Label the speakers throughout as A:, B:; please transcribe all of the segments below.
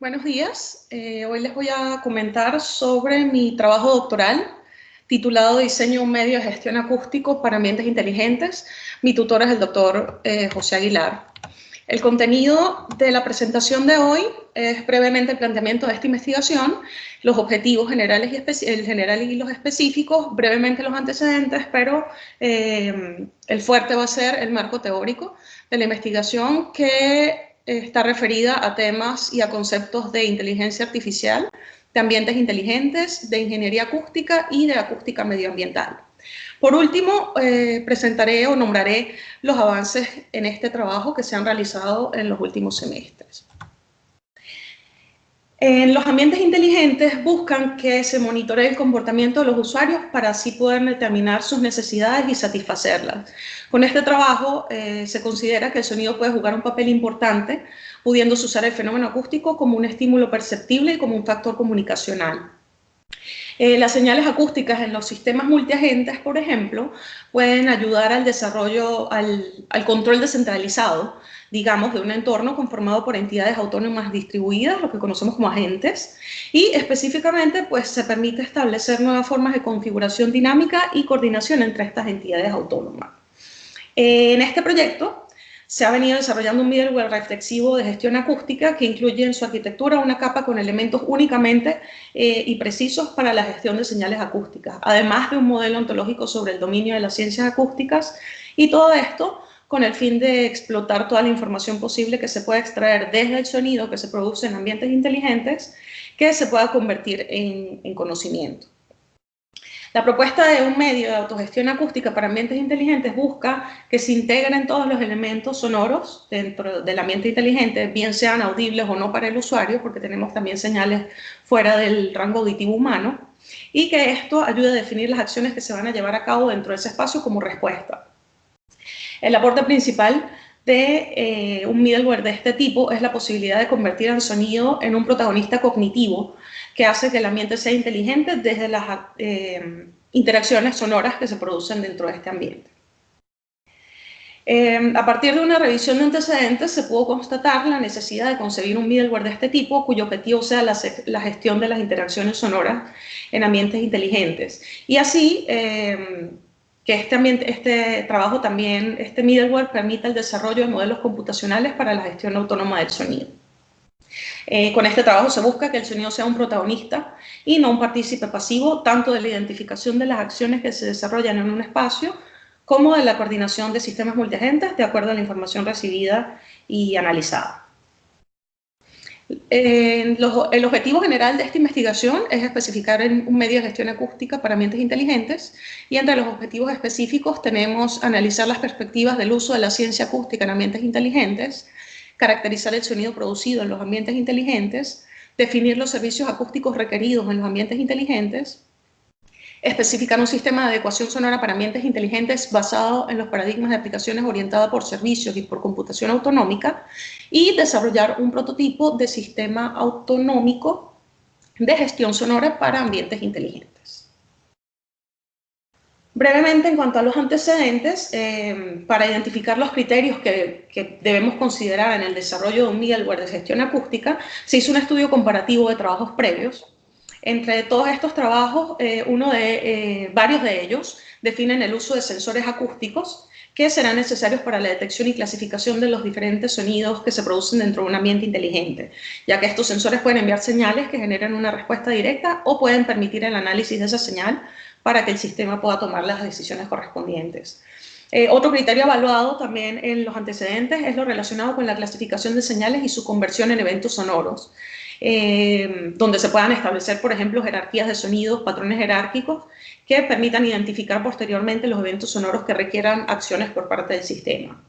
A: Buenos días. Hoy les voy a comentar sobre mi trabajo doctoral titulado Diseño de un medio de gestión acústico para ambientes inteligentes. Mi tutor es el doctor José Aguilar. El contenido de la presentación de hoy es brevemente el planteamiento de esta investigación, los objetivos generales y los específicos, brevemente los antecedentes, pero el fuerte va a ser el marco teórico de la investigación que está referida a temas y a conceptos de inteligencia artificial, de ambientes inteligentes, de ingeniería acústica y de acústica medioambiental. Por último, presentaré o nombraré los avances en este trabajo que se han realizado en los últimos semestres. En los ambientes inteligentes buscan que se monitoree el comportamiento de los usuarios para así poder determinar sus necesidades y satisfacerlas. Con este trabajo se considera que el sonido puede jugar un papel importante, pudiéndose usar el fenómeno acústico como un estímulo perceptible y como un factor comunicacional. Las señales acústicas en los sistemas multiagentes, por ejemplo, pueden ayudar al desarrollo, al control descentralizado, digamos, de un entorno conformado por entidades autónomas distribuidas, lo que conocemos como agentes, y específicamente pues, se permite establecer nuevas formas de configuración dinámica y coordinación entre estas entidades autónomas. En este proyecto se ha venido desarrollando un middleware reflexivo de gestión acústica que incluye en su arquitectura una capa con elementos únicamente y precisos para la gestión de señales acústicas, además de un modelo ontológico sobre el dominio de las ciencias acústicas, y todo esto con el fin de explotar toda la información posible que se pueda extraer desde el sonido que se produce en ambientes inteligentes, que se pueda convertir en conocimiento. La propuesta de un medio de autogestión acústica para ambientes inteligentes busca que se integren todos los elementos sonoros dentro del ambiente inteligente, bien sean audibles o no para el usuario, porque tenemos también señales fuera del rango auditivo humano, y que esto ayude a definir las acciones que se van a llevar a cabo dentro de ese espacio como respuesta. El aporte principal de un middleware de este tipo es la posibilidad de convertir al sonido en un protagonista cognitivo que hace que el ambiente sea inteligente desde las interacciones sonoras que se producen dentro de este ambiente. A partir de una revisión de antecedentes se pudo constatar la necesidad de concebir un middleware de este tipo cuyo objetivo sea la gestión de las interacciones sonoras en ambientes inteligentes. Y así que este trabajo también, este middleware permita el desarrollo de modelos computacionales para la gestión autónoma del sonido. Con este trabajo se busca que el sonido sea un protagonista y no un partícipe pasivo, tanto de la identificación de las acciones que se desarrollan en un espacio, como de la coordinación de sistemas multiagentes de acuerdo a la información recibida y analizada. El objetivo general de esta investigación es especificar un medio de gestión acústica para ambientes inteligentes, y entre los objetivos específicos tenemos analizar las perspectivas del uso de la ciencia acústica en ambientes inteligentes, caracterizar el sonido producido en los ambientes inteligentes, definir los servicios acústicos requeridos en los ambientes inteligentes, especificar un sistema de adecuación sonora para ambientes inteligentes basado en los paradigmas de aplicaciones orientadas por servicios y por computación autonómica, y desarrollar un prototipo de sistema autonómico de gestión sonora para ambientes inteligentes. Brevemente, en cuanto a los antecedentes, para identificar los criterios que debemos considerar en el desarrollo de un middleware de gestión acústica, se hizo un estudio comparativo de trabajos previos. Entre todos estos trabajos, varios de ellos definen el uso de sensores acústicos que serán necesarios para la detección y clasificación de los diferentes sonidos que se producen dentro de un ambiente inteligente, ya que estos sensores pueden enviar señales que generen una respuesta directa o pueden permitir el análisis de esa señal para que el sistema pueda tomar las decisiones correspondientes. Otro criterio evaluado también en los antecedentes es lo relacionado con la clasificación de señales y su conversión en eventos sonoros, donde se puedan establecer, por ejemplo, jerarquías de sonidos, patrones jerárquicos que permitan identificar posteriormente los eventos sonoros que requieran acciones por parte del sistema.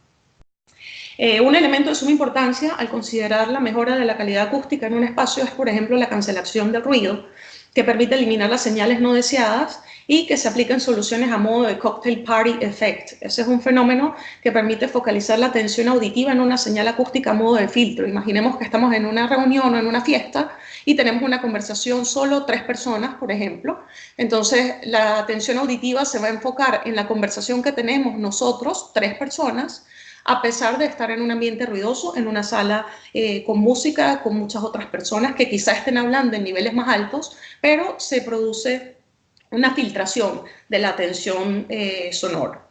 A: Un elemento de suma importancia al considerar la mejora de la calidad acústica en un espacio es, por ejemplo, la cancelación del ruido, que permite eliminar las señales no deseadas y que se aplica en soluciones a modo de cocktail party effect. Ese es un fenómeno que permite focalizar la atención auditiva en una señal acústica a modo de filtro. Imaginemos que estamos en una reunión o en una fiesta y tenemos una conversación solo 3 personas, por ejemplo. Entonces, la atención auditiva se va a enfocar en la conversación que tenemos nosotros, 3 personas, a pesar de estar en un ambiente ruidoso, en una sala con música, con muchas otras personas que quizá estén hablando en niveles más altos, pero se produce una filtración de la atención sonora.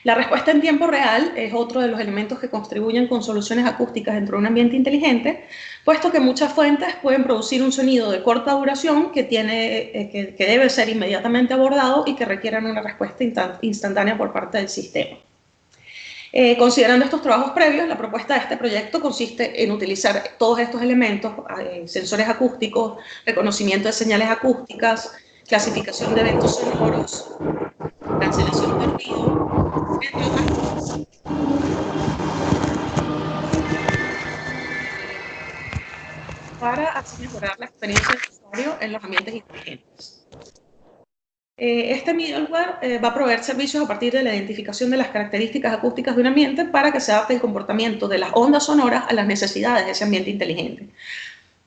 A: La respuesta en tiempo real es otro de los elementos que contribuyen con soluciones acústicas dentro de un ambiente inteligente, puesto que muchas fuentes pueden producir un sonido de corta duración que debe ser inmediatamente abordado y que requieran una respuesta instantánea por parte del sistema. Considerando estos trabajos previos, la propuesta de este proyecto consiste en utilizar todos estos elementos, sensores acústicos, reconocimiento de señales acústicas, clasificación de eventos sonoros, cancelación de ruido, entre otras cosas, para así mejorar la experiencia del usuario en los ambientes inteligentes. Este middleware va a proveer servicios a partir de la identificación de las características acústicas de un ambiente para que se adapte el comportamiento de las ondas sonoras a las necesidades de ese ambiente inteligente.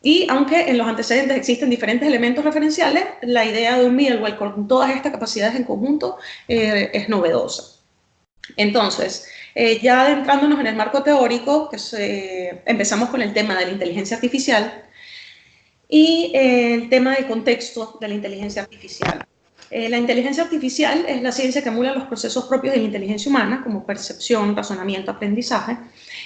A: Y aunque en los antecedentes existen diferentes elementos referenciales, la idea de un middleware con todas estas capacidades en conjunto es novedosa. Entonces, ya adentrándonos en el marco teórico, empezamos con el tema de la inteligencia artificial y el tema del contexto de la inteligencia artificial. La inteligencia artificial es la ciencia que emula los procesos propios de la inteligencia humana, como percepción, razonamiento, aprendizaje,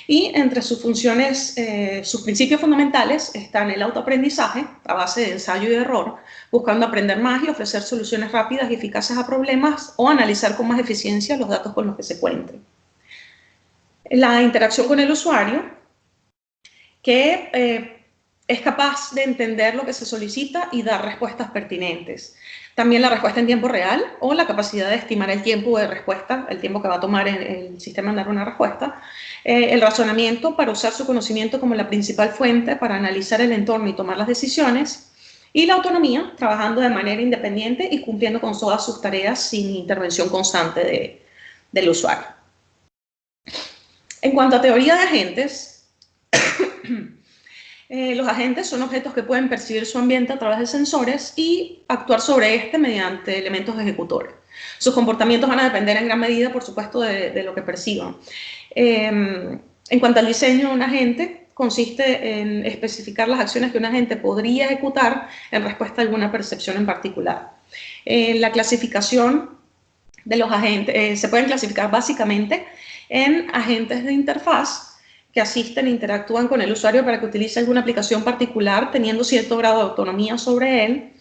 A: y entre sus funciones, sus principios fundamentales están el autoaprendizaje, a base de ensayo y error, buscando aprender más y ofrecer soluciones rápidas y eficaces a problemas o analizar con más eficiencia los datos con los que se cuenten. La interacción con el usuario, que es capaz de entender lo que se solicita y dar respuestas pertinentes. También la respuesta en tiempo real o la capacidad de estimar el tiempo de respuesta, el tiempo que va a tomar el sistema en dar una respuesta. El razonamiento para usar su conocimiento como la principal fuente para analizar el entorno y tomar las decisiones. Y la autonomía, trabajando de manera independiente y cumpliendo con todas sus tareas sin intervención constante del usuario. En cuanto a teoría de agentes, los agentes son objetos que pueden percibir su ambiente a través de sensores y actuar sobre este mediante elementos ejecutores. Sus comportamientos van a depender en gran medida, por supuesto, de lo que perciban. En cuanto al diseño de un agente, consiste en especificar las acciones que un agente podría ejecutar en respuesta a alguna percepción en particular. La clasificación de los agentes se pueden clasificar básicamente en agentes de interfaz, que asisten e interactúan con el usuario para que utilice alguna aplicación particular, teniendo cierto grado de autonomía sobre él.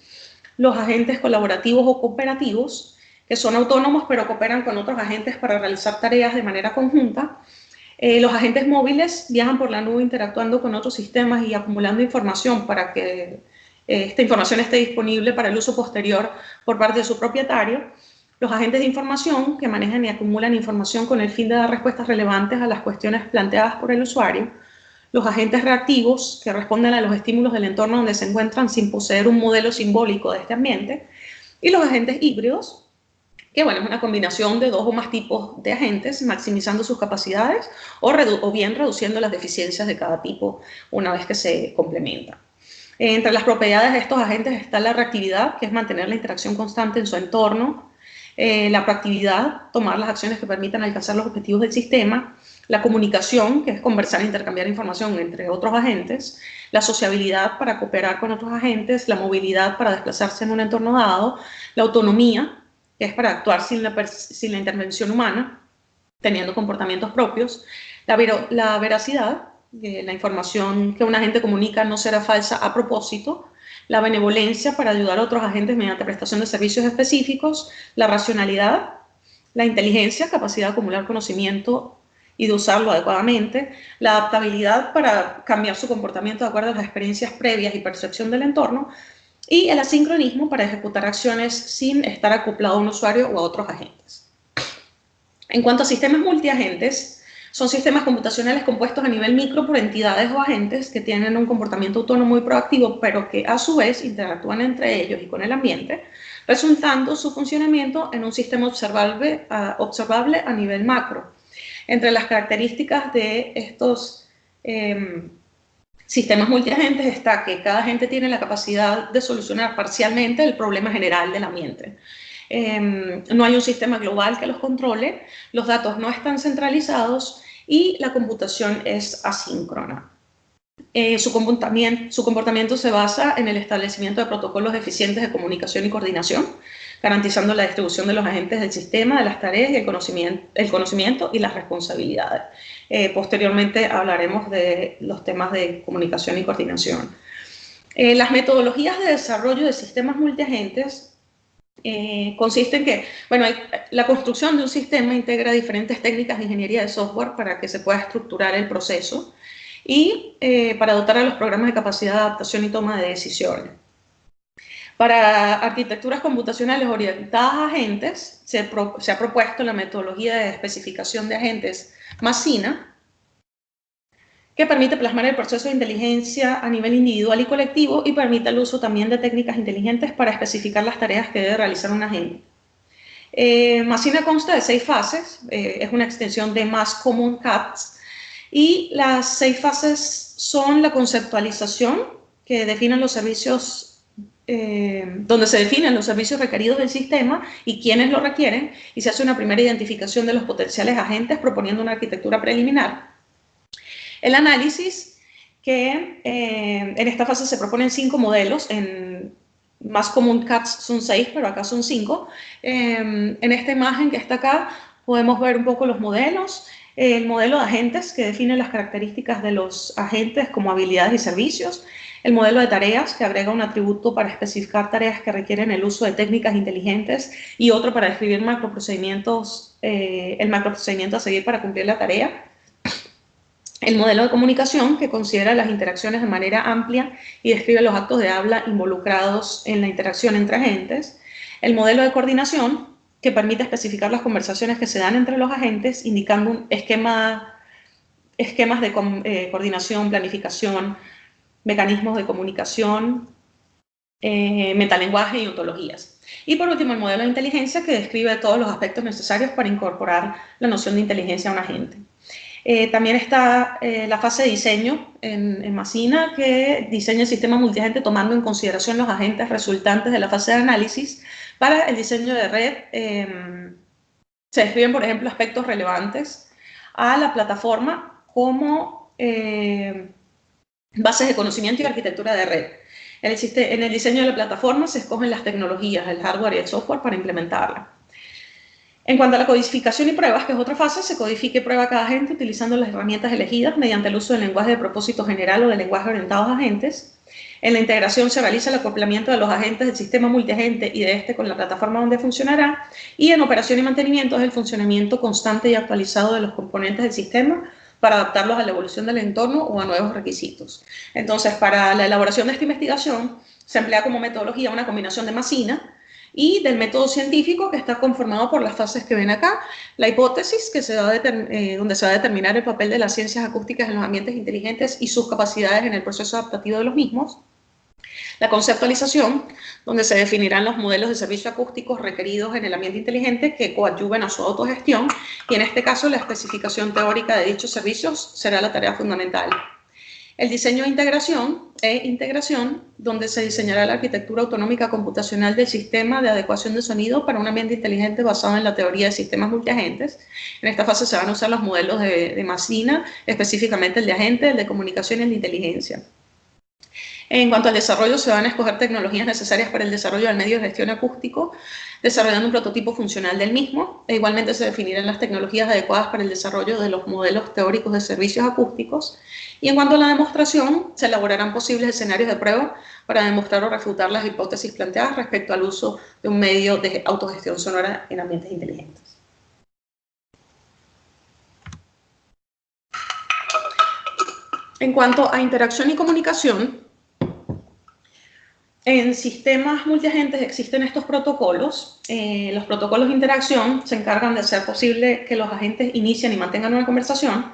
A: Los agentes colaborativos o cooperativos, que son autónomos pero cooperan con otros agentes para realizar tareas de manera conjunta. Los agentes móviles viajan por la nube interactuando con otros sistemas y acumulando información para que esta información esté disponible para el uso posterior por parte de su propietario. Los agentes de información, que manejan y acumulan información con el fin de dar respuestas relevantes a las cuestiones planteadas por el usuario. Los agentes reactivos, que responden a los estímulos del entorno donde se encuentran sin poseer un modelo simbólico de este ambiente. Y los agentes híbridos, que bueno, es una combinación de dos o más tipos de agentes, maximizando sus capacidades o bien reduciendo las deficiencias de cada tipo una vez que se complementan. Entre las propiedades de estos agentes está la reactividad, que es mantener la interacción constante en su entorno, la proactividad, tomar las acciones que permitan alcanzar los objetivos del sistema, la comunicación, que es conversar e intercambiar información entre otros agentes, la sociabilidad para cooperar con otros agentes, la movilidad para desplazarse en un entorno dado, la autonomía, que es para actuar sin la intervención humana, teniendo comportamientos propios, la veracidad, la información que un agente comunica no será falsa a propósito, la benevolencia para ayudar a otros agentes mediante prestación de servicios específicos, la racionalidad, la inteligencia, capacidad de acumular conocimiento y de usarlo adecuadamente, la adaptabilidad para cambiar su comportamiento de acuerdo a las experiencias previas y percepción del entorno, y el asincronismo para ejecutar acciones sin estar acoplado a un usuario o a otros agentes. En cuanto a sistemas multiagentes, son sistemas computacionales compuestos a nivel micro por entidades o agentes que tienen un comportamiento autónomo y proactivo, pero que a su vez interactúan entre ellos y con el ambiente, resultando su funcionamiento en un sistema observable a nivel macro. Entre las características de estos sistemas multiagentes está que cada agente tiene la capacidad de solucionar parcialmente el problema general del ambiente. No hay un sistema global que los controle, los datos no están centralizados y la computación es asíncrona. Su comportamiento se basa en el establecimiento de protocolos eficientes de comunicación y coordinación, garantizando la distribución de los agentes del sistema, de las tareas y el conocimiento y las responsabilidades. Posteriormente hablaremos de los temas de comunicación y coordinación. Las metodologías de desarrollo de sistemas multiagentes consiste en que, bueno, la construcción de un sistema integra diferentes técnicas de ingeniería de software para que se pueda estructurar el proceso y para dotar a los programas de capacidad de adaptación y toma de decisiones. Para arquitecturas computacionales orientadas a agentes, se ha propuesto la metodología de especificación de agentes Masina, que permite plasmar el proceso de inteligencia a nivel individual y colectivo y permite el uso también de técnicas inteligentes para especificar las tareas que debe realizar un agente. Masina consta de 6 fases, es una extensión de Mass Common CATS, y las 6 fases son la conceptualización, que definen los servicios, donde se definen los servicios requeridos del sistema y quiénes lo requieren, y se hace una primera identificación de los potenciales agentes proponiendo una arquitectura preliminar. El análisis, que en esta fase se proponen 5 modelos, en Más Common CATS son 6, pero acá son 5. En esta imagen que está acá podemos ver un poco los modelos. El modelo de agentes, que define las características de los agentes como habilidades y servicios. El modelo de tareas, que agrega un atributo para especificar tareas que requieren el uso de técnicas inteligentes y otro para describir macroprocedimientos, el macroprocedimiento a seguir para cumplir la tarea. El modelo de comunicación, que considera las interacciones de manera amplia y describe los actos de habla involucrados en la interacción entre agentes. El modelo de coordinación, que permite especificar las conversaciones que se dan entre los agentes, indicando un esquemas de coordinación, planificación, mecanismos de comunicación, metalenguaje y ontologías. Y por último, el modelo de inteligencia, que describe todos los aspectos necesarios para incorporar la noción de inteligencia a un agente. También está la fase de diseño en Masina, que diseña el sistema multiagente tomando en consideración los agentes resultantes de la fase de análisis. Para el diseño de red se describen, por ejemplo, aspectos relevantes a la plataforma como bases de conocimiento y arquitectura de red. En el diseño de la plataforma se escogen las tecnologías, el hardware y el software para implementarla. En cuanto a la codificación y pruebas, que es otra fase, se codifica y prueba cada agente utilizando las herramientas elegidas mediante el uso del lenguaje de propósito general o del lenguaje orientado a agentes. En la integración se realiza el acoplamiento de los agentes del sistema multiagente y de este con la plataforma donde funcionará. Y en operación y mantenimiento es el funcionamiento constante y actualizado de los componentes del sistema para adaptarlos a la evolución del entorno o a nuevos requisitos. Entonces, para la elaboración de esta investigación se emplea como metodología una combinación de Masina y del método científico, que está conformado por las fases que ven acá: la hipótesis, que donde se va a determinar el papel de las ciencias acústicas en los ambientes inteligentes y sus capacidades en el proceso adaptativo de los mismos; la conceptualización, donde se definirán los modelos de servicio acústicos requeridos en el ambiente inteligente que coadyuven a su autogestión, y en este caso la especificación teórica de dichos servicios será la tarea fundamental. El diseño de integración, donde se diseñará la arquitectura autonómica computacional del sistema de adecuación de sonido para un ambiente inteligente basado en la teoría de sistemas multiagentes. En esta fase se van a usar los modelos de Masina, específicamente el de agente, el de comunicación y el de inteligencia. En cuanto al desarrollo, se van a escoger tecnologías necesarias para el desarrollo del medio de gestión acústico, desarrollando un prototipo funcional del mismo. Igualmente se definirán las tecnologías adecuadas para el desarrollo de los modelos teóricos de servicios acústicos. Y en cuanto a la demostración, se elaborarán posibles escenarios de prueba para demostrar o refutar las hipótesis planteadas respecto al uso de un medio de autogestión sonora en ambientes inteligentes. En cuanto a interacción y comunicación, en sistemas multiagentes existen estos protocolos. Los protocolos de interacción se encargan de hacer posible que los agentes inicien y mantengan una conversación,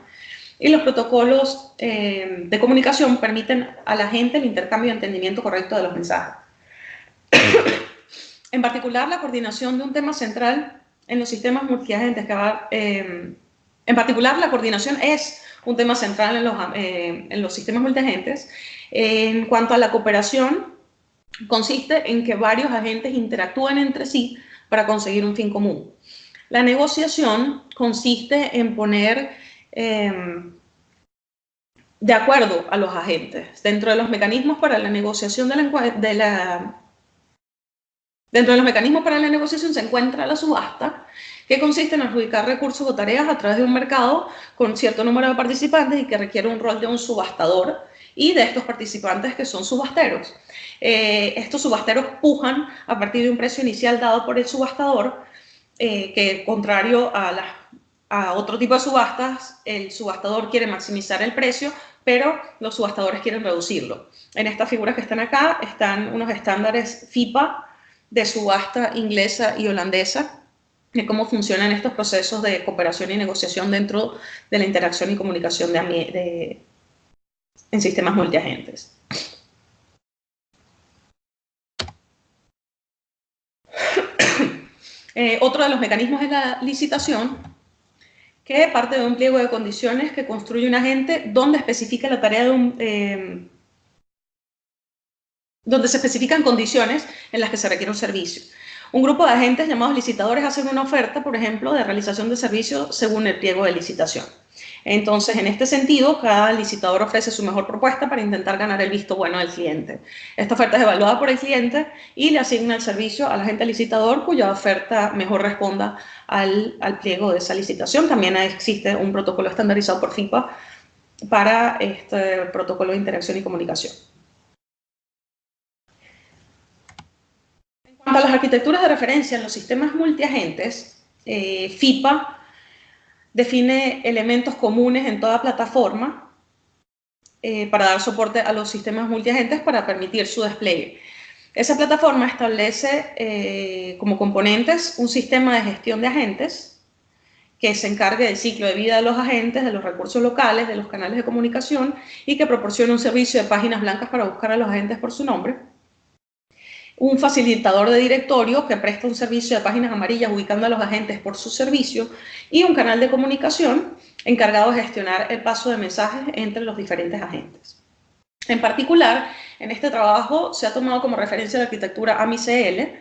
A: y los protocolos de comunicación permiten al agente el intercambio y entendimiento correcto de los mensajes. En particular, la coordinación de un tema central en los sistemas multiagentes, en particular, la coordinación es un tema central en los sistemas multiagentes. En cuanto a la cooperación, consiste en que varios agentes interactúen entre sí para conseguir un fin común. La negociación consiste en poner de acuerdo a los agentes. Dentro de los mecanismos para la negociación Dentro de los mecanismos para la negociación se encuentra la subasta, que consiste en adjudicar recursos o tareas a través de un mercado con cierto número de participantes y que requiere un rol de un subastador y de estos participantes que son subasteros. Estos subasteros pujan a partir de un precio inicial dado por el subastador, que contrario a otro tipo de subastas, el subastador quiere maximizar el precio, pero los subastadores quieren reducirlo. En estas figuras que están acá están unos estándares FIPA de subasta inglesa y holandesa, de cómo funcionan estos procesos de cooperación y negociación dentro de la interacción y comunicación en sistemas multiagentes. Otro de los mecanismos es la licitación, que parte de un pliego de condiciones que construye un agente donde especifica la tarea de donde se especifican condiciones en las que se requiere un servicio. Un grupo de agentes llamados licitadores hacen una oferta, por ejemplo, de realización de servicios según el pliego de licitación. Entonces, en este sentido, cada licitador ofrece su mejor propuesta para intentar ganar el visto bueno del cliente. Esta oferta es evaluada por el cliente y le asigna el servicio al agente licitador cuya oferta mejor responda al pliego de esa licitación. También existe un protocolo estandarizado por FIPA para este protocolo de interacción y comunicación. En cuanto a las arquitecturas de referencia en los sistemas multiagentes, FIPA define elementos comunes en toda plataforma para dar soporte a los sistemas multiagentes para permitir su despliegue. Esa plataforma establece como componentes un sistema de gestión de agentes que se encargue del ciclo de vida de los agentes, de los recursos locales, de los canales de comunicación y que proporcione un servicio de páginas blancas para buscar a los agentes por su nombre. Un facilitador de directorio que presta un servicio de páginas amarillas ubicando a los agentes por su servicio y un canal de comunicación encargado de gestionar el paso de mensajes entre los diferentes agentes. En particular, en este trabajo se ha tomado como referencia la arquitectura AMI-CL,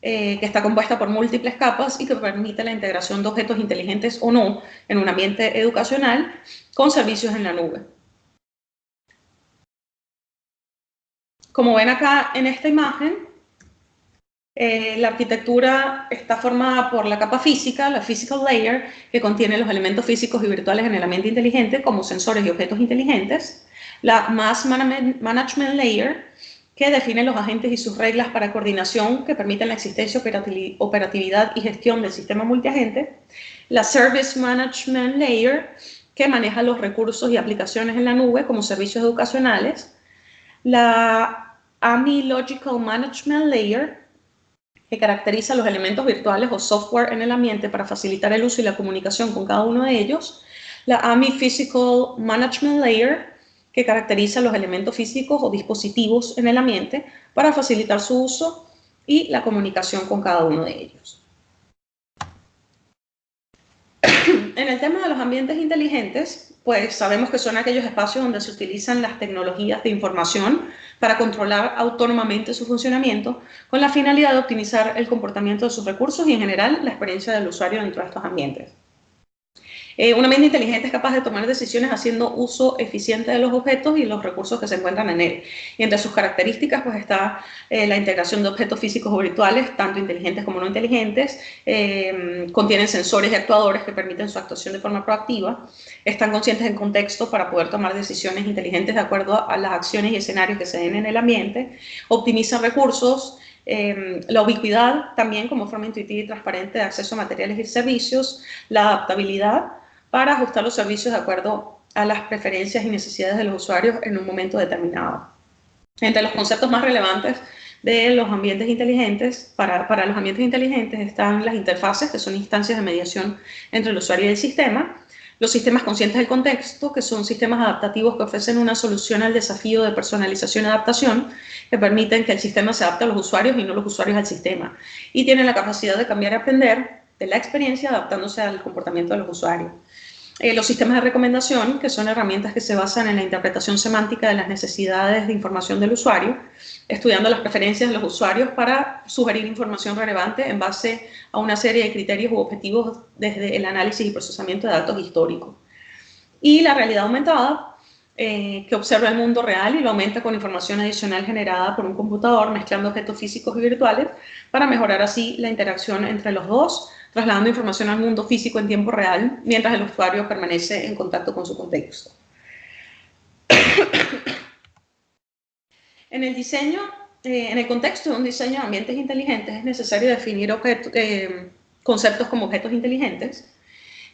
A: que está compuesta por múltiples capas y que permite la integración de objetos inteligentes o no en un ambiente educacional con servicios en la nube. Como ven acá en esta imagen, la arquitectura está formada por la capa física, la physical layer, que contiene los elementos físicos y virtuales en el ambiente inteligente, como sensores y objetos inteligentes. La mass management layer, que define los agentes y sus reglas para coordinación que permiten la existencia, operatividad y gestión del sistema multiagente. La service management layer, que maneja los recursos y aplicaciones en la nube como servicios educacionales. La AMI Logical Management Layer, que caracteriza los elementos virtuales o software en el ambiente para facilitar el uso y la comunicación con cada uno de ellos. La AMI Physical Management Layer, que caracteriza los elementos físicos o dispositivos en el ambiente para facilitar su uso y la comunicación con cada uno de ellos. En el tema de los ambientes inteligentes, pues sabemos que son aquellos espacios donde se utilizan las tecnologías de información para controlar autónomamente su funcionamiento con la finalidad de optimizar el comportamiento de sus recursos y en general la experiencia del usuario dentro de estos ambientes. Un ambiente inteligente es capaz de tomar decisiones haciendo uso eficiente de los objetos y los recursos que se encuentran en él. Y entre sus características pues está la integración de objetos físicos o virtuales, tanto inteligentes como no inteligentes, contienen sensores y actuadores que permiten su actuación de forma proactiva, están conscientes del contexto para poder tomar decisiones inteligentes de acuerdo a las acciones y escenarios que se den en el ambiente, optimizan recursos, la ubicuidad también como forma intuitiva y transparente de acceso a materiales y servicios, la adaptabilidad para ajustar los servicios de acuerdo a las preferencias y necesidades de los usuarios en un momento determinado. Entre los conceptos más relevantes de los ambientes inteligentes, para los ambientes inteligentes están las interfaces, que son instancias de mediación entre el usuario y el sistema, los sistemas conscientes del contexto, que son sistemas adaptativos que ofrecen una solución al desafío de personalización y adaptación, que permiten que el sistema se adapte a los usuarios y no los usuarios al sistema, y tienen la capacidad de cambiar y aprender de la experiencia adaptándose al comportamiento de los usuarios. Los sistemas de recomendación, que son herramientas que se basan en la interpretación semántica de las necesidades de información del usuario, estudiando las preferencias de los usuarios para sugerir información relevante en base a una serie de criterios u objetivos desde el análisis y procesamiento de datos históricos. Y la realidad aumentada, que observa el mundo real y lo aumenta con información adicional generada por un computador, mezclando objetos físicos y virtuales, para mejorar así la interacción entre los dos, trasladando información al mundo físico en tiempo real, mientras el usuario permanece en contacto con su contexto. En el diseño, en el contexto de un diseño de ambientes inteligentes es necesario definir conceptos como objetos inteligentes,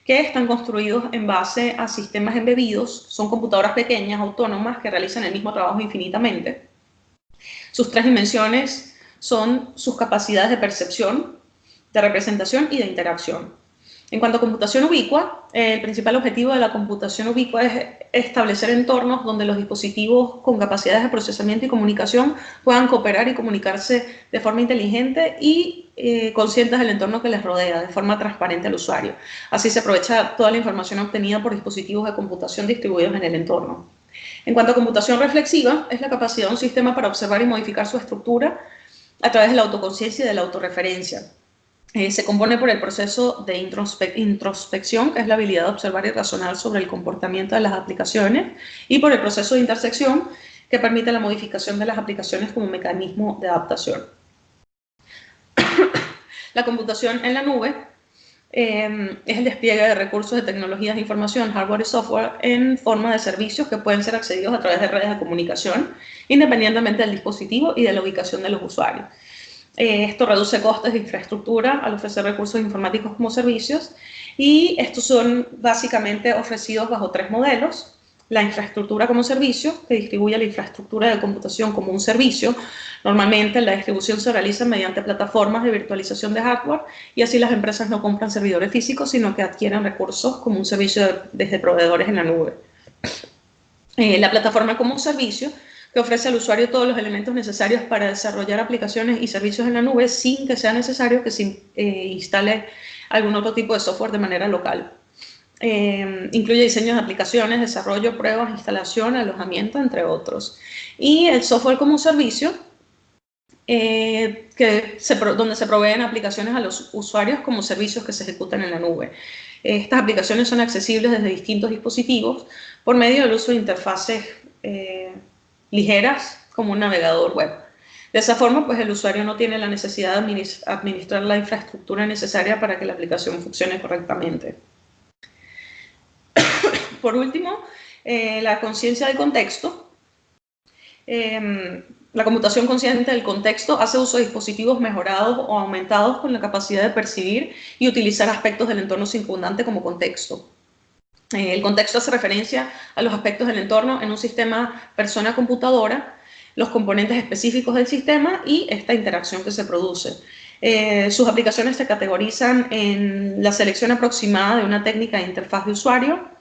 A: que están construidos en base a sistemas embebidos, son computadoras pequeñas, autónomas, que realizan el mismo trabajo infinitamente. Sus tres dimensiones son sus capacidades de percepción, de representación y de interacción. En cuanto a computación ubicua, el principal objetivo de la computación ubicua es establecer entornos donde los dispositivos con capacidades de procesamiento y comunicación puedan cooperar y comunicarse de forma inteligente y conscientes del entorno que les rodea, de forma transparente al usuario. Así se aprovecha toda la información obtenida por dispositivos de computación distribuidos en el entorno. En cuanto a computación reflexiva, es la capacidad de un sistema para observar y modificar su estructura a través de la autoconciencia y de la autorreferencia. Se compone por el proceso de introspección, que es la habilidad de observar y razonar sobre el comportamiento de las aplicaciones, y por el proceso de intersección, que permite la modificación de las aplicaciones como mecanismo de adaptación. La computación en la nube es el despliegue de recursos de tecnologías de información, hardware y software en forma de servicios que pueden ser accedidos a través de redes de comunicación, independientemente del dispositivo y de la ubicación de los usuarios. Esto reduce costes de infraestructura al ofrecer recursos informáticos como servicios, y estos son básicamente ofrecidos bajo tres modelos. La infraestructura como servicio, que distribuye la infraestructura de computación como un servicio. Normalmente la distribución se realiza mediante plataformas de virtualización de hardware, y así las empresas no compran servidores físicos, sino que adquieren recursos como un servicio desde proveedores en la nube. La plataforma como un servicio, que ofrece al usuario todos los elementos necesarios para desarrollar aplicaciones y servicios en la nube sin que sea necesario que se instale algún otro tipo de software de manera local. Incluye diseños de aplicaciones, desarrollo, pruebas, instalación, alojamiento, entre otros. Y el software como un servicio, donde se proveen aplicaciones a los usuarios como servicios que se ejecutan en la nube. Estas aplicaciones son accesibles desde distintos dispositivos por medio del uso de interfaces ligeras como un navegador web. De esa forma, pues el usuario no tiene la necesidad de administrar la infraestructura necesaria para que la aplicación funcione correctamente. Por último, la conciencia del contexto. La computación consciente del contexto hace uso de dispositivos mejorados o aumentados con la capacidad de percibir y utilizar aspectos del entorno circundante como contexto. El contexto hace referencia a los aspectos del entorno en un sistema persona-computadora, los componentes específicos del sistema y esta interacción que se produce. Sus aplicaciones se categorizan en la selección aproximada de una técnica de interfaz de usuario,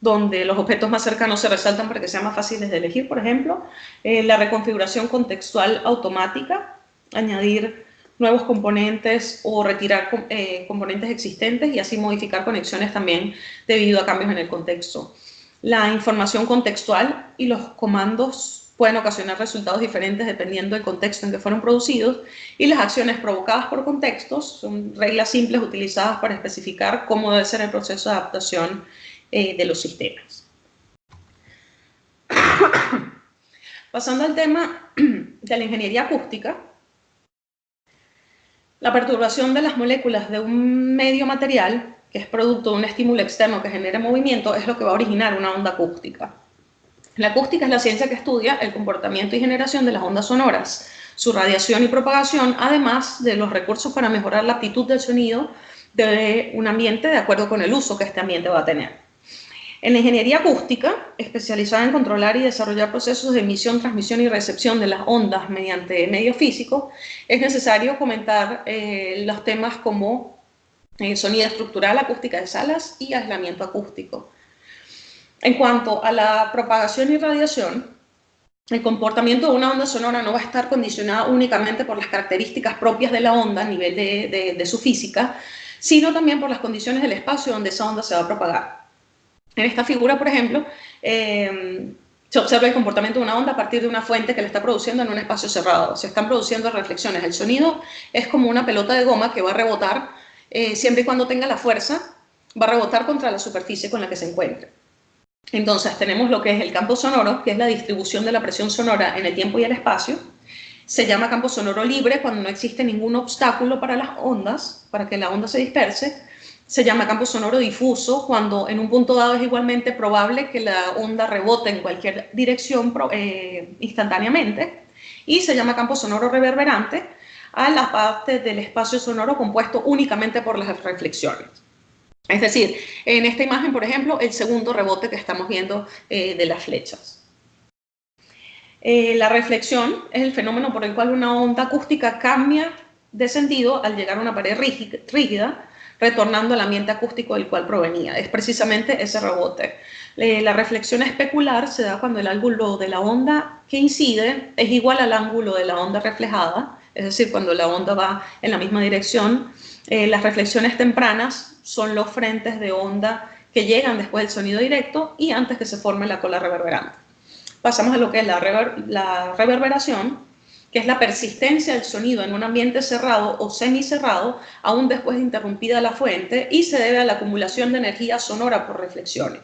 A: donde los objetos más cercanos se resaltan para que sean más fáciles de elegir, por ejemplo. La reconfiguración contextual automática, añadir nuevos componentes o retirar componentes existentes y así modificar conexiones también debido a cambios en el contexto. La información contextual y los comandos pueden ocasionar resultados diferentes dependiendo del contexto en que fueron producidos, y las acciones provocadas por contextos son reglas simples utilizadas para especificar cómo debe ser el proceso de adaptación de los sistemas. Pasando al tema de la ingeniería acústica, la perturbación de las moléculas de un medio material, que es producto de un estímulo externo que genere movimiento, es lo que va a originar una onda acústica. La acústica es la ciencia que estudia el comportamiento y generación de las ondas sonoras, su radiación y propagación, además de los recursos para mejorar la aptitud del sonido de un ambiente de acuerdo con el uso que este ambiente va a tener. En la ingeniería acústica, especializada en controlar y desarrollar procesos de emisión, transmisión y recepción de las ondas mediante medios físicos, es necesario comentar los temas como sonido estructural, acústica de salas y aislamiento acústico. En cuanto a la propagación y radiación, el comportamiento de una onda sonora no va a estar condicionado únicamente por las características propias de la onda a nivel de su física, sino también por las condiciones del espacio donde esa onda se va a propagar. En esta figura, por ejemplo, se observa el comportamiento de una onda a partir de una fuente que la está produciendo en un espacio cerrado. Se están produciendo reflexiones. El sonido es como una pelota de goma que va a rebotar, siempre y cuando tenga la fuerza, va a rebotar contra la superficie con la que se encuentre. Entonces tenemos lo que es el campo sonoro, que es la distribución de la presión sonora en el tiempo y el espacio. Se llama campo sonoro libre cuando no existe ningún obstáculo para las ondas, para que la onda se disperse. Se llama campo sonoro difuso cuando en un punto dado es igualmente probable que la onda rebote en cualquier dirección instantáneamente. Y se llama campo sonoro reverberante a la parte del espacio sonoro compuesto únicamente por las reflexiones. Es decir, en esta imagen, por ejemplo, el segundo rebote que estamos viendo de las flechas. La reflexión es el fenómeno por el cual una onda acústica cambia de sentido al llegar a una pared rígida, retornando al ambiente acústico del cual provenía. Es precisamente ese rebote. La reflexión especular se da cuando el ángulo de la onda que incide es igual al ángulo de la onda reflejada, es decir, cuando la onda va en la misma dirección. Las reflexiones tempranas son los frentes de onda que llegan después del sonido directo y antes que se forme la cola reverberante. Pasamos a lo que es la reverberación, que es la persistencia del sonido en un ambiente cerrado o semicerrado, aún después de interrumpida la fuente, y se debe a la acumulación de energía sonora por reflexiones.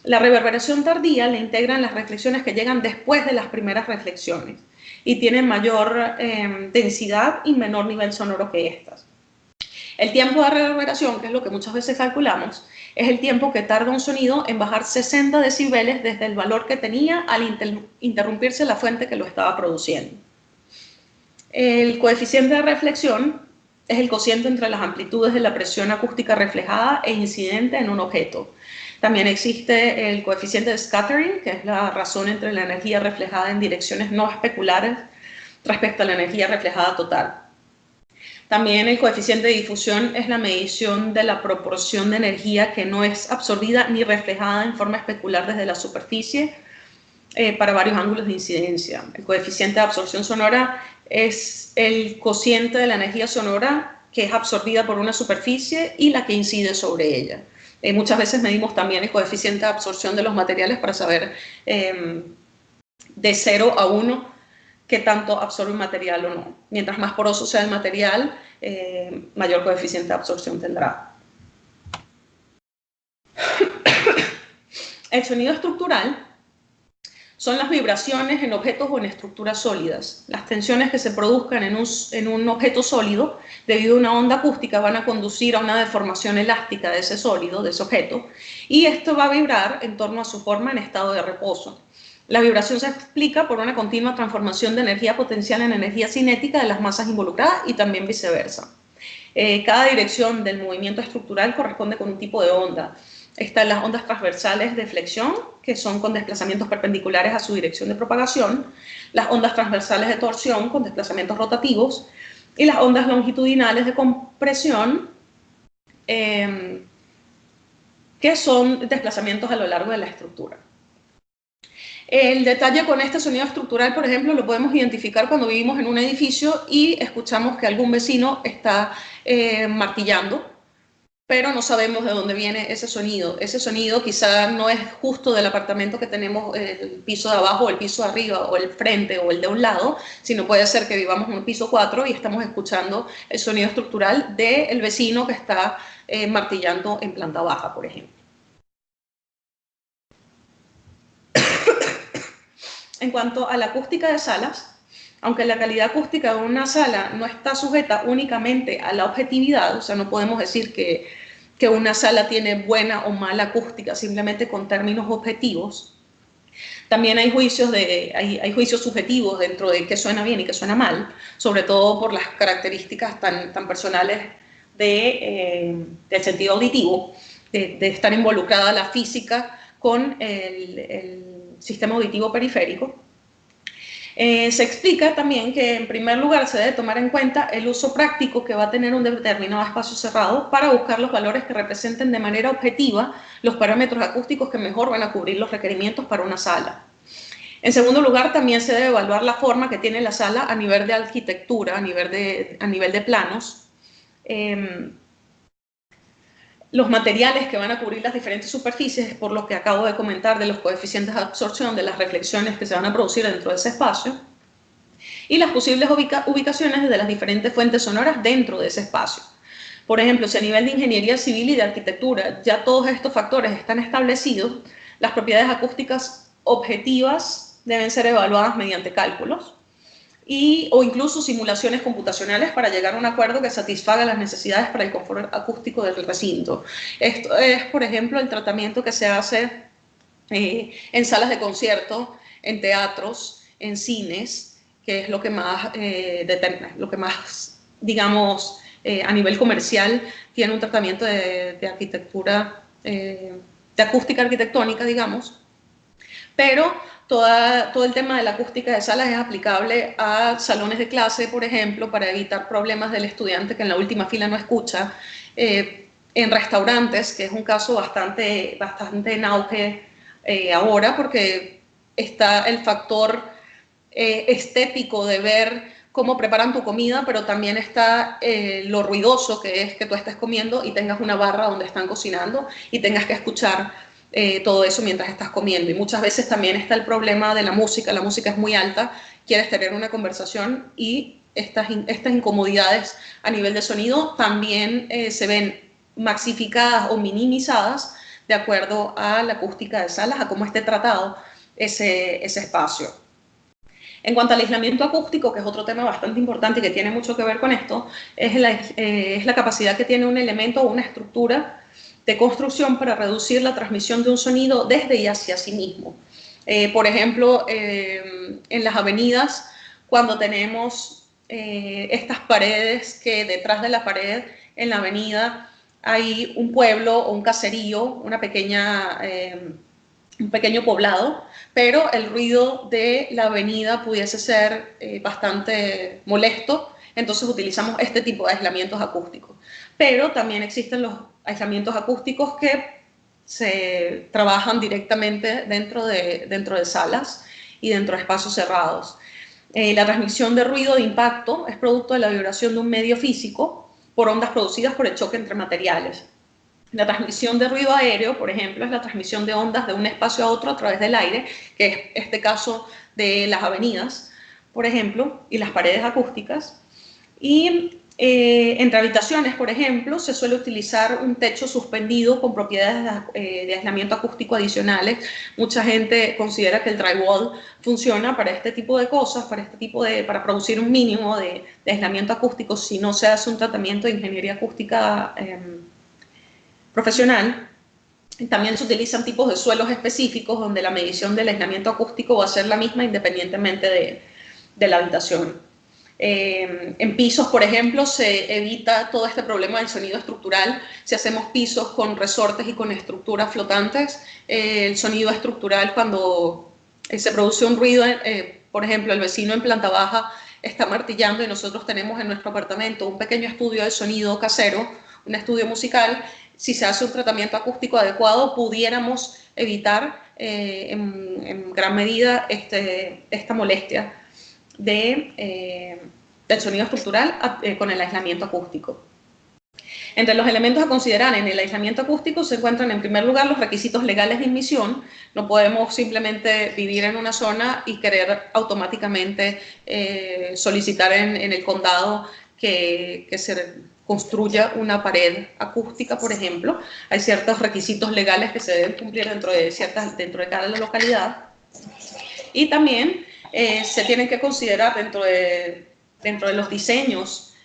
A: La reverberación tardía la integran las reflexiones que llegan después de las primeras reflexiones y tienen mayor densidad y menor nivel sonoro que estas. El tiempo de reverberación, que es lo que muchas veces calculamos, es el tiempo que tarda un sonido en bajar 60 decibeles desde el valor que tenía al interrumpirse la fuente que lo estaba produciendo. El coeficiente de reflexión es el cociente entre las amplitudes de la presión acústica reflejada e incidente en un objeto. También existe el coeficiente de scattering, que es la razón entre la energía reflejada en direcciones no especulares respecto a la energía reflejada total. También el coeficiente de difusión es la medición de la proporción de energía que no es absorbida ni reflejada en forma especular desde la superficie para varios ángulos de incidencia. El coeficiente de absorción sonora es el cociente de la energía sonora que es absorbida por una superficie y la que incide sobre ella. Muchas veces medimos también el coeficiente de absorción de los materiales para saber de 0 a 1 qué tanto absorbe un material o no. Mientras más poroso sea el material, mayor coeficiente de absorción tendrá. El sonido estructural son las vibraciones en objetos o en estructuras sólidas. Las tensiones que se produzcan en un objeto sólido debido a una onda acústica van a conducir a una deformación elástica de ese sólido, de ese objeto, y esto va a vibrar en torno a su forma en estado de reposo. La vibración se explica por una continua transformación de energía potencial en energía cinética de las masas involucradas y también viceversa. Cada dirección del movimiento estructural corresponde con un tipo de onda. Están las ondas transversales de flexión, que son con desplazamientos perpendiculares a su dirección de propagación, las ondas transversales de torsión con desplazamientos rotativos y las ondas longitudinales de compresión, que son desplazamientos a lo largo de la estructura. El detalle con este sonido estructural, por ejemplo, lo podemos identificar cuando vivimos en un edificio y escuchamos que algún vecino está martillando, pero no sabemos de dónde viene ese sonido. Ese sonido quizá no es justo del apartamento que tenemos, el piso de abajo o el piso de arriba o el frente o el de un lado, sino puede ser que vivamos en un piso 4 y estamos escuchando el sonido estructural del vecino que está martillando en planta baja, por ejemplo. En cuanto a la acústica de salas, aunque la calidad acústica de una sala no está sujeta únicamente a la objetividad, o sea, no podemos decir que una sala tiene buena o mala acústica simplemente con términos objetivos, también hay juicios subjetivos dentro de qué suena bien y qué suena mal, sobre todo por las características tan personales del sentido auditivo, de estar involucrada la física con el sistema auditivo periférico. Se explica también que en primer lugar se debe tomar en cuenta el uso práctico que va a tener un determinado espacio cerrado para buscar los valores que representen de manera objetiva los parámetros acústicos que mejor van a cubrir los requerimientos para una sala. En segundo lugar, también se debe evaluar la forma que tiene la sala a nivel de arquitectura, a nivel de planos. los materiales que van a cubrir las diferentes superficies, por lo que acabo de comentar de los coeficientes de absorción, de las reflexiones que se van a producir dentro de ese espacio, y las posibles ubicaciones de las diferentes fuentes sonoras dentro de ese espacio. Por ejemplo, si a nivel de ingeniería civil y de arquitectura ya todos estos factores están establecidos, las propiedades acústicas objetivas deben ser evaluadas mediante cálculos o incluso simulaciones computacionales para llegar a un acuerdo que satisfaga las necesidades para el confort acústico del recinto. Esto es, por ejemplo, el tratamiento que se hace en salas de concierto, en teatros, en cines, que es lo que más, digamos, a nivel comercial tiene un tratamiento de arquitectura, de acústica arquitectónica, digamos, pero todo el tema de la acústica de salas es aplicable a salones de clase, por ejemplo, para evitar problemas del estudiante que en la última fila no escucha, en restaurantes, que es un caso bastante en auge ahora, porque está el factor estético de ver cómo preparan tu comida, pero también está lo ruidoso que es que tú estés comiendo y tengas una barra donde están cocinando y tengas que escuchar todo eso mientras estás comiendo. Y muchas veces también está el problema de la música es muy alta, quieres tener una conversación y estas incomodidades a nivel de sonido también se ven maxificadas o minimizadas de acuerdo a la acústica de salas, a cómo esté tratado ese espacio. En cuanto al aislamiento acústico, que es otro tema bastante importante y que tiene mucho que ver con esto, es la capacidad que tiene un elemento o una estructura de construcción para reducir la transmisión de un sonido desde y hacia sí mismo. Por ejemplo, en las avenidas, cuando tenemos estas paredes que detrás de la pared en la avenida hay un pueblo o un caserío, un pequeño poblado, pero el ruido de la avenida pudiese ser bastante molesto, entonces utilizamos este tipo de aislamientos acústicos. Pero también existen los aislamientos acústicos que se trabajan directamente dentro de salas y dentro de espacios cerrados. La transmisión de ruido de impacto es producto de la vibración de un medio físico por ondas producidas por el choque entre materiales. La transmisión de ruido aéreo, por ejemplo, es la transmisión de ondas de un espacio a otro a través del aire, que es este caso de las avenidas, por ejemplo, y las paredes acústicas. Y entre habitaciones, por ejemplo, se suele utilizar un techo suspendido con propiedades de aislamiento acústico adicionales. Mucha gente considera que el drywall funciona para este tipo de cosas, para producir un mínimo de aislamiento acústico si no se hace un tratamiento de ingeniería acústica profesional. También se utilizan tipos de suelos específicos donde la medición del aislamiento acústico va a ser la misma independientemente de la habitación. En pisos, por ejemplo, se evita todo este problema del sonido estructural. Si hacemos pisos con resortes y con estructuras flotantes, el sonido estructural, cuando se produce un ruido, por ejemplo, el vecino en planta baja está martillando y nosotros tenemos en nuestro apartamento un pequeño estudio de sonido casero, un estudio musical. Si se hace un tratamiento acústico adecuado, pudiéramos evitar en gran medida esta molestia del sonido estructural con el aislamiento acústico. Entre los elementos a considerar en el aislamiento acústico se encuentran en primer lugar los requisitos legales de admisión. No podemos simplemente vivir en una zona y querer automáticamente solicitar en el condado que se construya una pared acústica, por ejemplo. Hay ciertos requisitos legales que se deben cumplir dentro de cada localidad. Y también se tienen que considerar dentro de los diseños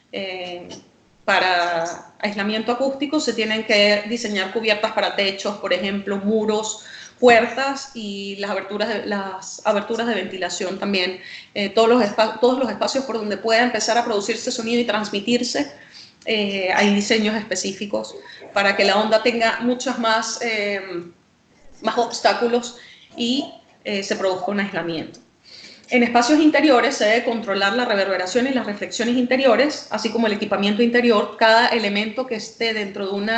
A: para aislamiento acústico, se tienen que diseñar cubiertas para techos, por ejemplo, muros, puertas y las aberturas de ventilación también. Todos los espacios por donde pueda empezar a producirse sonido y transmitirse, hay diseños específicos para que la onda tenga muchos más obstáculos y se produzca un aislamiento. En espacios interiores se debe controlar la reverberación y las reflexiones interiores, así como el equipamiento interior. Cada elemento que esté dentro de un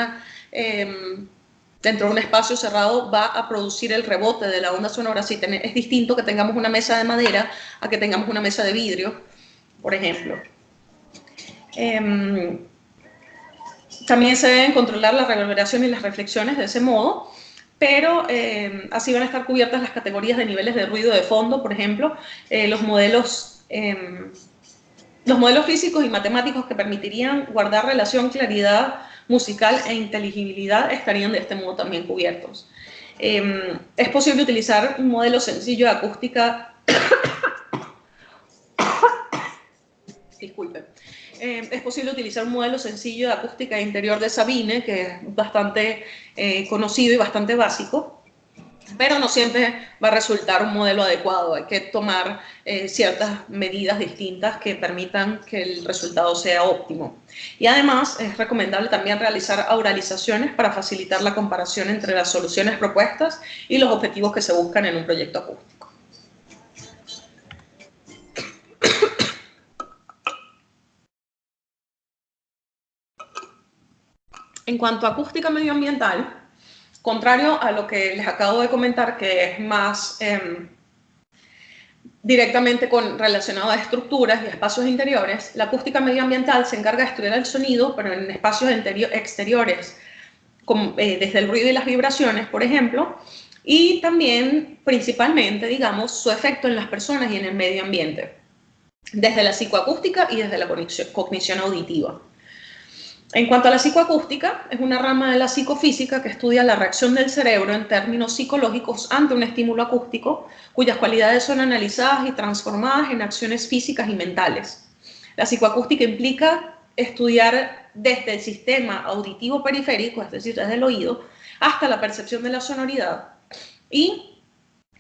A: espacio cerrado va a producir el rebote de la onda sonora. Es distinto que tengamos una mesa de madera a que tengamos una mesa de vidrio, por ejemplo. También se deben controlar la reverberación y las reflexiones de ese modo, pero así van a estar cubiertas las categorías de niveles de ruido de fondo, por ejemplo, los modelos físicos y matemáticos que permitirían guardar relación, claridad musical e inteligibilidad estarían de este modo también cubiertos. Es posible utilizar un modelo sencillo de acústica. Disculpe. Es posible utilizar un modelo sencillo de acústica interior de Sabine, que es bastante conocido y bastante básico, pero no siempre va a resultar un modelo adecuado. Hay que tomar ciertas medidas distintas que permitan que el resultado sea óptimo. Y además es recomendable también realizar auralizaciones para facilitar la comparación entre las soluciones propuestas y los objetivos que se buscan en un proyecto acústico. En cuanto a acústica medioambiental, contrario a lo que les acabo de comentar, que es más directamente relacionado a estructuras y espacios interiores, la acústica medioambiental se encarga de estudiar el sonido, pero en espacios exteriores, desde el ruido y las vibraciones, por ejemplo, y también, principalmente, digamos, su efecto en las personas y en el medio ambiente, desde la psicoacústica y desde la cognición auditiva. En cuanto a la psicoacústica, es una rama de la psicofísica que estudia la reacción del cerebro en términos psicológicos ante un estímulo acústico, cuyas cualidades son analizadas y transformadas en acciones físicas y mentales. La psicoacústica implica estudiar desde el sistema auditivo periférico, es decir, desde el oído, hasta la percepción de la sonoridad. Y,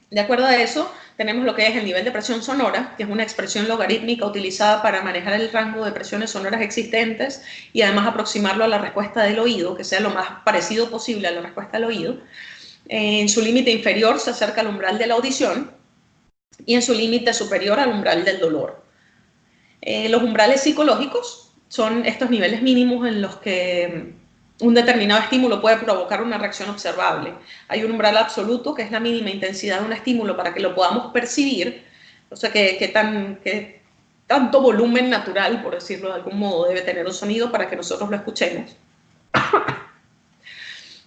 A: de acuerdo a eso, tenemos lo que es el nivel de presión sonora, que es una expresión logarítmica utilizada para manejar el rango de presiones sonoras existentes y además aproximarlo a la respuesta del oído, que sea lo más parecido posible a la respuesta del oído. En su límite inferior se acerca al umbral de la audición y en su límite superior al umbral del dolor. Los umbrales psicológicos son estos niveles mínimos en los que un determinado estímulo puede provocar una reacción observable. Hay un umbral absoluto, que es la mínima intensidad de un estímulo para que lo podamos percibir, o sea, que tanto volumen natural, por decirlo de algún modo, debe tener un sonido para que nosotros lo escuchemos.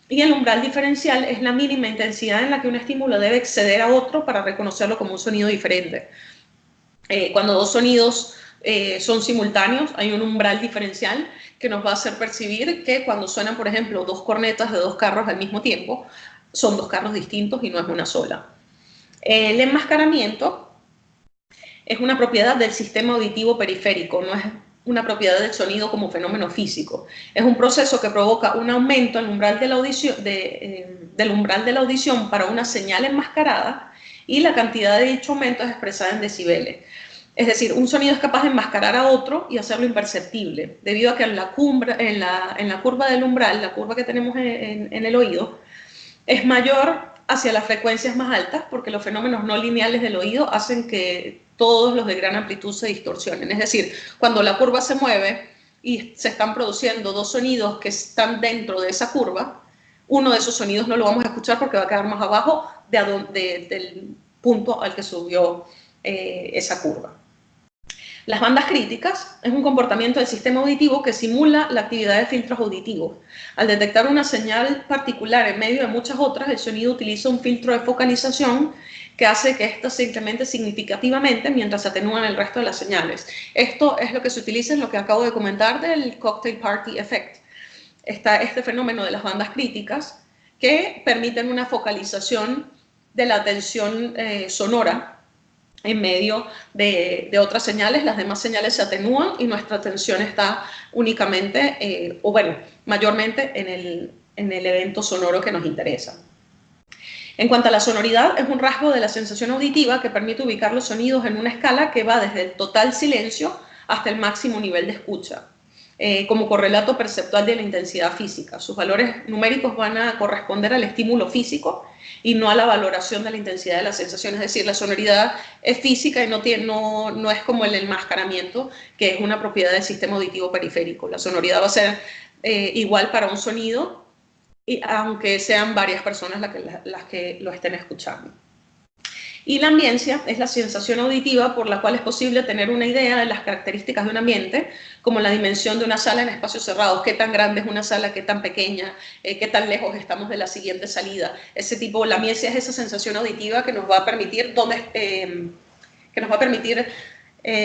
A: Y el umbral diferencial es la mínima intensidad en la que un estímulo debe exceder a otro para reconocerlo como un sonido diferente. Cuando dos sonidos son simultáneos, hay un umbral diferencial que nos va a hacer percibir que cuando suenan, por ejemplo, dos cornetas de dos carros al mismo tiempo, son dos carros distintos y no es una sola. El enmascaramiento es una propiedad del sistema auditivo periférico, no es una propiedad del sonido como fenómeno físico. Es un proceso que provoca un aumento en el umbral de la audición, del umbral de la audición para una señal enmascarada, y la cantidad de dicho aumento es expresada en decibeles. Es decir, un sonido es capaz de enmascarar a otro y hacerlo imperceptible, debido a que en la curva del umbral, la curva que tenemos en el oído, es mayor hacia las frecuencias más altas, porque los fenómenos no lineales del oído hacen que todos los de gran amplitud se distorsionen. Es decir, cuando la curva se mueve y se están produciendo dos sonidos que están dentro de esa curva, uno de esos sonidos no lo vamos a escuchar porque va a quedar más abajo del punto al que subió esa curva. Las bandas críticas es un comportamiento del sistema auditivo que simula la actividad de filtros auditivos. Al detectar una señal particular en medio de muchas otras, el sonido utiliza un filtro de focalización que hace que ésta se incremente significativamente mientras se atenúan el resto de las señales. Esto es lo que se utiliza en lo que acabo de comentar del cocktail party effect. Está este fenómeno de las bandas críticas que permiten una focalización de la atención sonora en medio de otras señales. Las demás señales se atenúan y nuestra atención está únicamente, mayormente en el evento sonoro que nos interesa. En cuanto a la sonoridad, es un rasgo de la sensación auditiva que permite ubicar los sonidos en una escala que va desde el total silencio hasta el máximo nivel de escucha, como correlato perceptual de la intensidad física. Sus valores numéricos van a corresponder al estímulo físico y no a la valoración de la intensidad de la sensación. Es decir, la sonoridad es física y no es como el enmascaramiento, que es una propiedad del sistema auditivo periférico. La sonoridad va a ser igual para un sonido, aunque sean varias personas las que lo estén escuchando. Y la ambiencia es la sensación auditiva por la cual es posible tener una idea de las características de un ambiente, como la dimensión de una sala en espacios cerrados, qué tan grande es una sala, qué tan pequeña, qué tan lejos estamos de la siguiente salida. Ese tipo, la ambiencia es esa sensación auditiva que nos va a permitir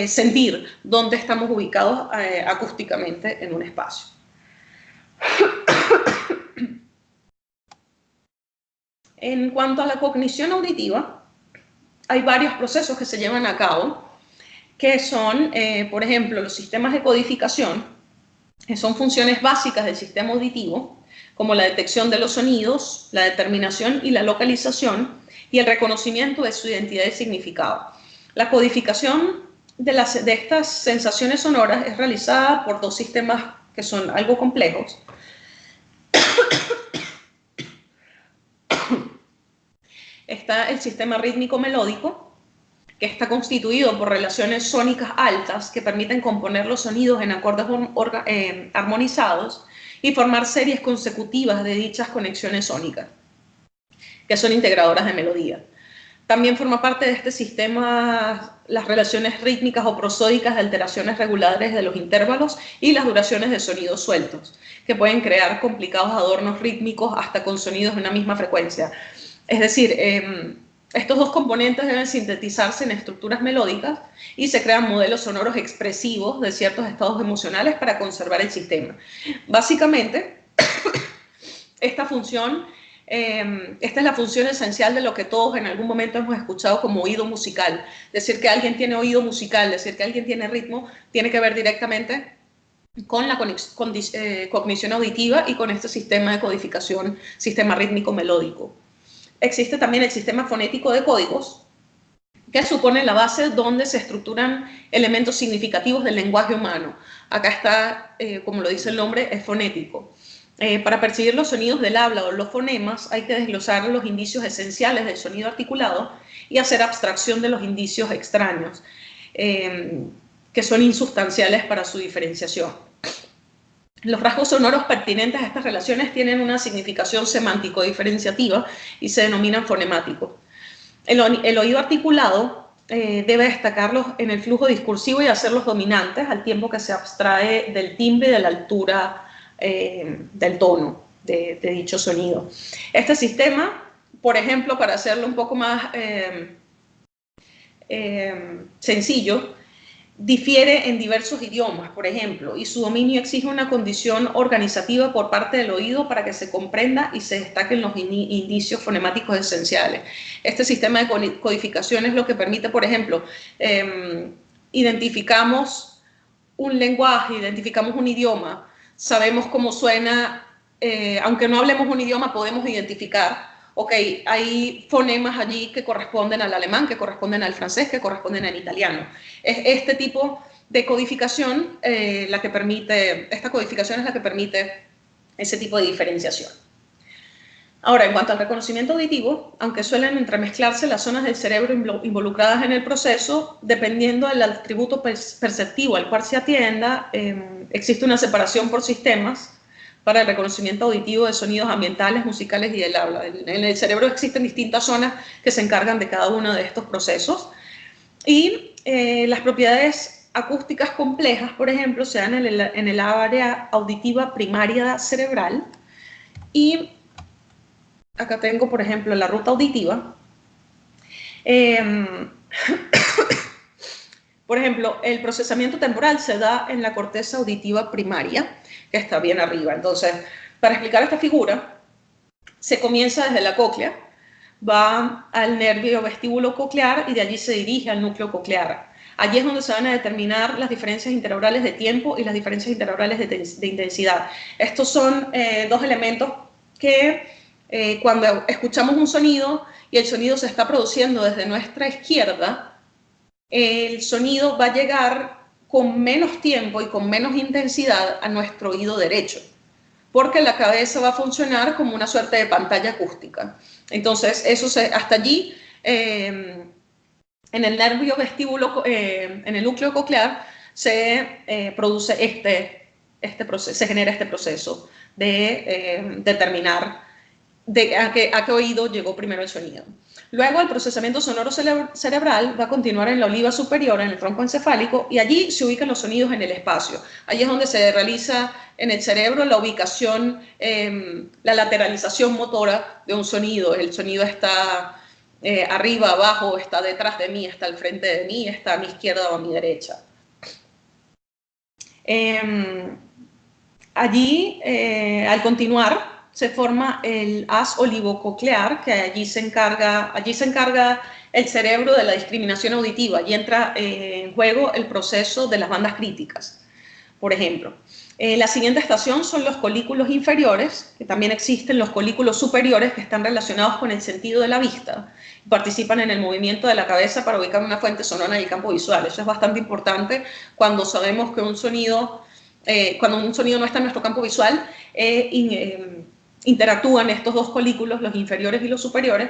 A: sentir dónde estamos ubicados acústicamente en un espacio. En cuanto a la cognición auditiva, hay varios procesos que se llevan a cabo, que son, por ejemplo, los sistemas de codificación, que son funciones básicas del sistema auditivo, como la detección de los sonidos, la determinación y la localización, y el reconocimiento de su identidad y significado. La codificación de estas sensaciones sonoras es realizada por dos sistemas que son algo complejos. Está el sistema rítmico melódico, que está constituido por relaciones sónicas altas que permiten componer los sonidos en acordes armonizados y formar series consecutivas de dichas conexiones sónicas, que son integradoras de melodía. También forma parte de este sistema las relaciones rítmicas o prosódicas de alteraciones regulares de los intervalos y las duraciones de sonidos sueltos, que pueden crear complicados adornos rítmicos hasta con sonidos de una misma frecuencia. Es decir, estos dos componentes deben sintetizarse en estructuras melódicas y se crean modelos sonoros expresivos de ciertos estados emocionales para conservar el sistema. Básicamente, esta es la función esencial de lo que todos en algún momento hemos escuchado como oído musical. Decir que alguien tiene oído musical, decir que alguien tiene ritmo, tiene que ver directamente con la cognición auditiva y con este sistema de codificación, sistema rítmico melódico. Existe también el sistema fonético de códigos, que supone la base donde se estructuran elementos significativos del lenguaje humano. Acá está, como lo dice el nombre, es fonético. Para percibir los sonidos del habla o los fonemas hay que desglosar los indicios esenciales del sonido articulado y hacer abstracción de los indicios extraños, que son insustanciales para su diferenciación. Los rasgos sonoros pertinentes a estas relaciones tienen una significación semántico-diferenciativa y se denominan fonemáticos. El oído articulado debe destacarlos en el flujo discursivo y hacerlos dominantes al tiempo que se abstrae del timbre y de la altura del tono de dicho sonido. Este sistema, por ejemplo, para hacerlo un poco más sencillo, difiere en diversos idiomas, por ejemplo, y su dominio exige una condición organizativa por parte del oído para que se comprenda y se destaquen los indicios fonemáticos esenciales. Este sistema de codificación es lo que permite, por ejemplo, identificamos un lenguaje, identificamos un idioma, sabemos cómo suena, aunque no hablemos un idioma, podemos identificar. Ok, hay fonemas allí que corresponden al alemán, que corresponden al francés, que corresponden al italiano. Es este tipo de codificación esta codificación es la que permite ese tipo de diferenciación. Ahora, en cuanto al reconocimiento auditivo, aunque suelen entremezclarse las zonas del cerebro involucradas en el proceso, dependiendo del atributo perceptivo al cual se atienda, existe una separación por sistemas para el reconocimiento auditivo de sonidos ambientales, musicales y del habla. En el cerebro existen distintas zonas que se encargan de cada uno de estos procesos. Y las propiedades acústicas complejas, por ejemplo, se dan en el área auditiva primaria cerebral. Y acá tengo, por ejemplo, la ruta auditiva. Por ejemplo, el procesamiento temporal se da en la corteza auditiva primaria, que está bien arriba. Entonces, para explicar esta figura, se comienza desde la cóclea, va al nervio vestíbulo coclear y de allí se dirige al núcleo coclear. Allí es donde se van a determinar las diferencias interaurales de tiempo y las diferencias interaurales de intensidad. Estos son dos elementos que cuando escuchamos un sonido y el sonido se está produciendo desde nuestra izquierda, el sonido va a llegar con menos tiempo y con menos intensidad a nuestro oído derecho, porque la cabeza va a funcionar como una suerte de pantalla acústica. Entonces, hasta allí, en el nervio vestíbulo, en el núcleo coclear, se produce se genera este proceso de determinar a qué oído llegó primero el sonido. Luego el procesamiento sonoro cerebral va a continuar en la oliva superior, en el tronco encefálico, y allí se ubican los sonidos en el espacio. Allí es donde se realiza en el cerebro la ubicación, la lateralización motora de un sonido. El sonido está arriba, abajo, está detrás de mí, está al frente de mí, está a mi izquierda o a mi derecha. Allí, al continuar, se forma el haz olivococlear, que allí se encarga el cerebro de la discriminación auditiva. Allí entra en juego el proceso de las bandas críticas, por ejemplo. La siguiente estación son los colículos inferiores, que también existen los colículos superiores, que están relacionados con el sentido de la vista, y participan en el movimiento de la cabeza para ubicar una fuente sonora y el campo visual. Eso es bastante importante cuando sabemos que cuando un sonido no está en nuestro campo visual, interactúan estos dos colículos, los inferiores y los superiores,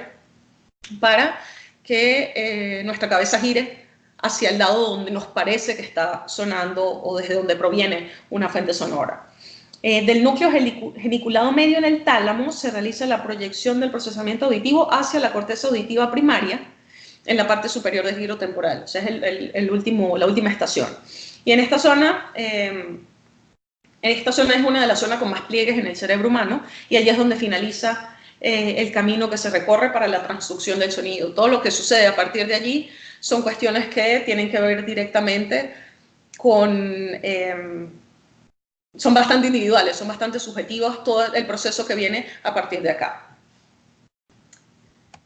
A: para que nuestra cabeza gire hacia el lado donde nos parece que está sonando o desde donde proviene una fuente sonora. Del núcleo geniculado medio en el tálamo se realiza la proyección del procesamiento auditivo hacia la corteza auditiva primaria en la parte superior del giro temporal. O sea, es la última estación. Y en esta zona es una de las zonas con más pliegues en el cerebro humano, y allí es donde finaliza el camino que se recorre para la transducción del sonido. Todo lo que sucede a partir de allí son cuestiones que tienen que ver directamente son bastante individuales, son bastante subjetivos, todo el proceso que viene a partir de acá.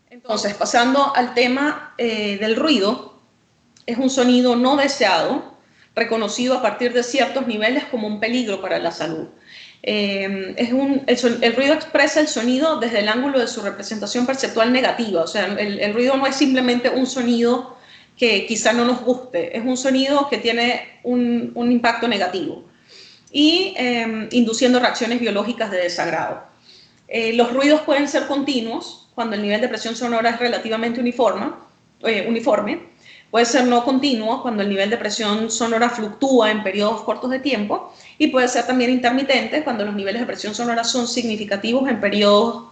A: Entonces, pasando al tema del ruido, es un sonido no deseado, reconocido a partir de ciertos niveles como un peligro para la salud. El ruido expresa el sonido desde el ángulo de su representación perceptual negativa. O sea, el ruido no es simplemente un sonido que quizá no nos guste, es un sonido que tiene un impacto negativo y induciendo reacciones biológicas de desagrado. Los ruidos pueden ser continuos cuando el nivel de presión sonora es relativamente uniforme. Puede ser no continuo cuando el nivel de presión sonora fluctúa en periodos cortos de tiempo, y puede ser también intermitente cuando los niveles de presión sonora son significativos en periodos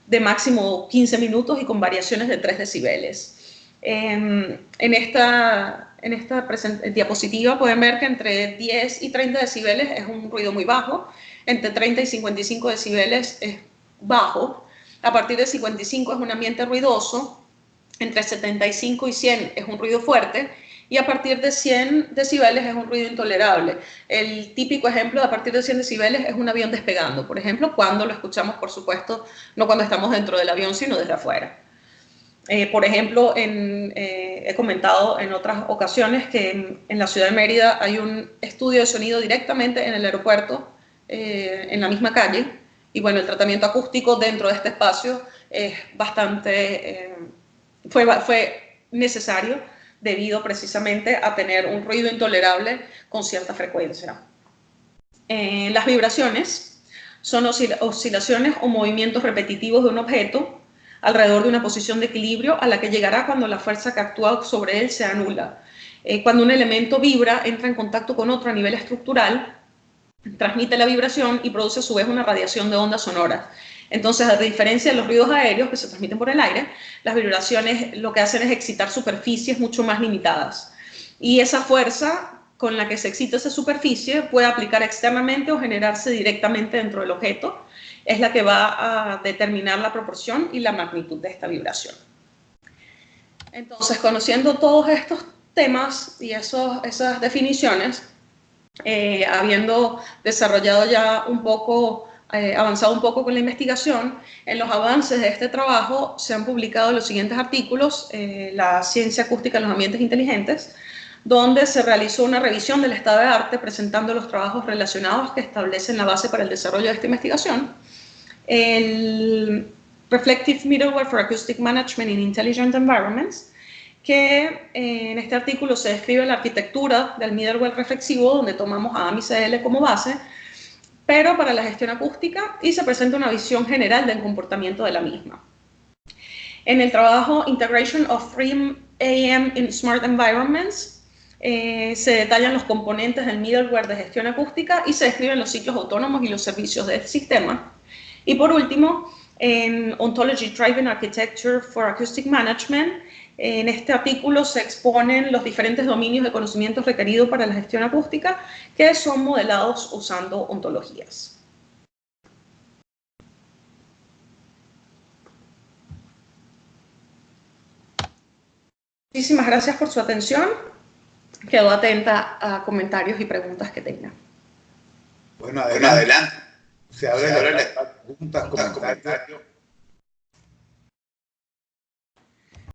A: de máximo 15 minutos y con variaciones de 3 decibeles. En esta diapositiva pueden ver que entre 10 y 30 decibeles es un ruido muy bajo, entre 30 y 55 decibeles es bajo, a partir de 55 es un ambiente ruidoso, entre 75 y 100 es un ruido fuerte, y a partir de 100 decibeles es un ruido intolerable. El típico ejemplo de a partir de 100 decibeles es un avión despegando, por ejemplo, cuando lo escuchamos, por supuesto, no cuando estamos dentro del avión, sino desde afuera. Por ejemplo, he comentado en otras ocasiones que en la ciudad de Mérida hay un estudio de sonido directamente en el aeropuerto, en la misma calle, y bueno, el tratamiento acústico dentro de este espacio es fue necesario debido precisamente a tener un ruido intolerable con cierta frecuencia. Las vibraciones son oscilaciones o movimientos repetitivos de un objeto alrededor de una posición de equilibrio a la que llegará cuando la fuerza que actúa sobre él se anula. Cuando un elemento vibra, entra en contacto con otro a nivel estructural, transmite la vibración y produce a su vez una radiación de ondas sonoras. Entonces, a diferencia de los ruidos aéreos que se transmiten por el aire, las vibraciones lo que hacen es excitar superficies mucho más limitadas. Y esa fuerza con la que se excita esa superficie puede aplicar externamente o generarse directamente dentro del objeto. Es la que va a determinar la proporción y la magnitud de esta vibración. Entonces, conociendo todos estos temas y esas definiciones, habiendo desarrollado ya un poco, avanzado un poco con la investigación, en los avances de este trabajo se han publicado los siguientes artículos: la ciencia acústica en los ambientes inteligentes, donde se realizó una revisión del estado de arte presentando los trabajos relacionados que establecen la base para el desarrollo de esta investigación; el Reflective Middleware for Acoustic Management in Intelligent Environments, que en este artículo se describe la arquitectura del middleware reflexivo, donde tomamos a AMI-CL como base, pero para la gestión acústica, y se presenta una visión general del comportamiento de la misma. En el trabajo Integration of Free AM in Smart Environments, se detallan los componentes del middleware de gestión acústica y se describen los ciclos autónomos y los servicios del sistema. Y por último, en Ontology Driven Architecture for Acoustic Management. En este artículo se exponen los diferentes dominios de conocimientos requeridos para la gestión acústica que son modelados usando ontologías. Muchísimas gracias por su atención. Quedo atenta a comentarios y preguntas que tengan.
B: Bueno, adelante. Se abre la preguntas, comentarios.